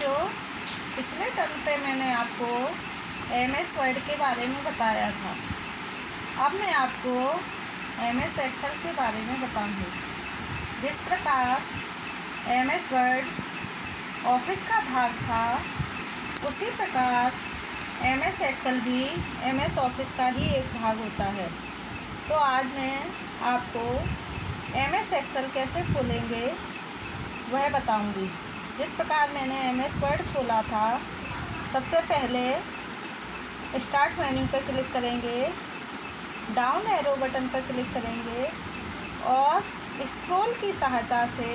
बच्चों, पिछले टर्म पे मैंने आपको MS वर्ड के बारे में बताया था। अब मैं आपको MS एक्सेल के बारे में बताऊंगी। जिस प्रकार MS वर्ड ऑफिस का भाग था, उसी प्रकार MS एक्सेल भी MS ऑफिस का ही एक भाग होता है। तो आज मैं आपको MS एक्सेल कैसे खोलेंगे वह बताऊंगी। जिस प्रकार मैंने MS वर्ड खोला था, सबसे पहले स्टार्ट मेन्यू पर क्लिक करेंगे, डाउन एरो बटन पर क्लिक करेंगे और स्क्रॉल की सहायता से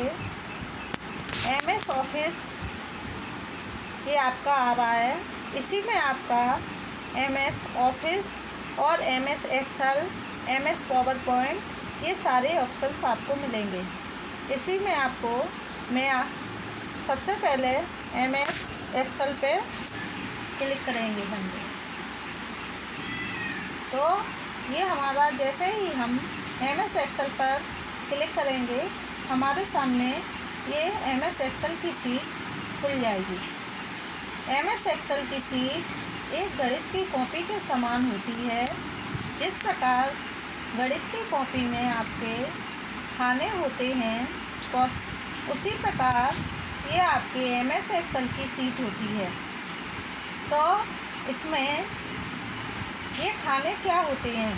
MS ऑफिस ये आपका आ रहा है। इसी में आपका MS ऑफिस और MS Excel, MS PowerPoint ये सारे ऑप्शंस आपको मिलेंगे। इसी में आपको मैं सबसे पहले MS एक्सेल पे क्लिक करेंगे बंदे। तो ये हमारा जैसे ही हम MS एक्सेल पर क्लिक करेंगे, हमारे सामने ये MS एक्सेल की सीट खुल जाएगी। MS एक्सेल की सीट एक गणित की कॉपी के समान होती है। जिस प्रकार गणित की कॉपी में आपके खाने होते हैं, उसी प्रकार ये आपके MS एक्सेल की सीट होती है। तो इसमें ये खाने क्या होते हैं?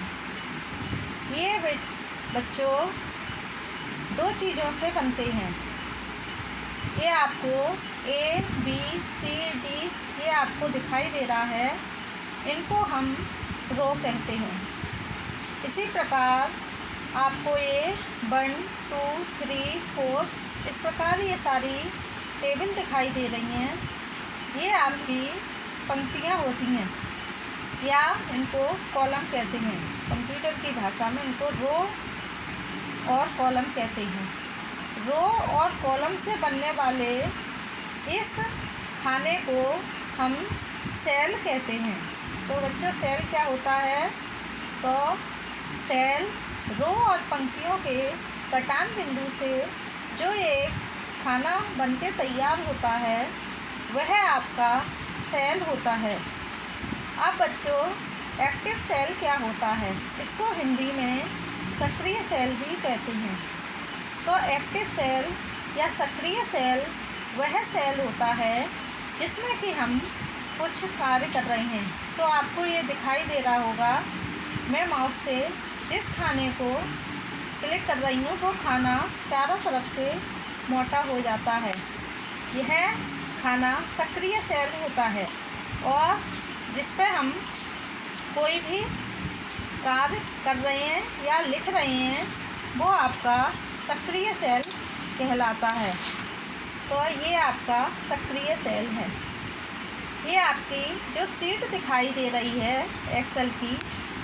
ये बच्चों दो चीज़ों से बनते हैं। ये आपको A, B, C, D ये आपको दिखाई दे रहा है, इनको हम रो कहते हैं। इसी प्रकार आपको ये 1, 2, 3, 4 इस प्रकार ये सारी टेबल दिखाई दे रही हैं। ये आपकी पंक्तियाँ होती हैं या इनको कॉलम कहते हैं। कंप्यूटर की भाषा में इनको रो और कॉलम कहते हैं। रो और कॉलम से बनने वाले इस खाने को हम सेल कहते हैं। तो बच्चों, सेल क्या होता है? तो सेल रो और पंक्तियों के कटान बिंदु से जो एक खाना बनके तैयार होता है, वह आपका सेल होता है। अब बच्चों, एक्टिव सेल क्या होता है? इसको हिंदी में सक्रिय सेल भी कहते हैं। तो एक्टिव सेल या सक्रिय सेल वह सेल होता है जिसमें कि हम कुछ कार्य कर रहे हैं। तो आपको ये दिखाई दे रहा होगा, मैं माउस से जिस खाने को क्लिक कर रही हूँ वो खाना चारों तरफ से मोटा हो जाता है। यह खाना सक्रिय सेल होता है और जिस पे हम कोई भी कार्य कर रहे हैं या लिख रहे हैं, वो आपका सक्रिय सेल कहलाता है। तो ये आपका सक्रिय सेल है। ये आपकी जो सीट दिखाई दे रही है एक्सेल की,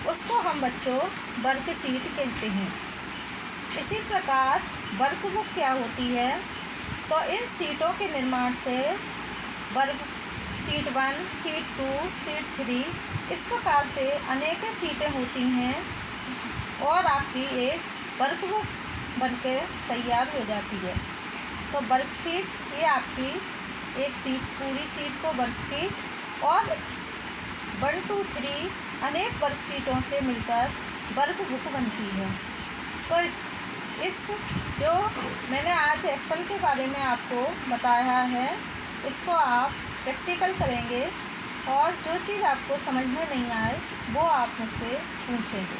उसको हम बच्चों वर्कशीट कहते हैं। इसी प्रकार वर्कबुक क्या होती है? तो इन सीटों के निर्माण से शीट 1, शीट 2, शीट 3 इस प्रकार से अनेक सीटें होती हैं और आपकी एक वर्कबुक बनके तैयार हो जाती है। तो वर्कशीट ये आपकी एक सीट, पूरी सीट को वर्कशीट और 1, 2, 3 अनेक वर्कशीटों से मिलकर वर्कबुक बनती है। तो इस जो मैंने आज एक्सेल के बारे में आपको बताया है, इसको आप प्रैक्टिकल करेंगे और जो चीज़ आपको समझ में नहीं आए वो आप मुझसे पूछेंगे।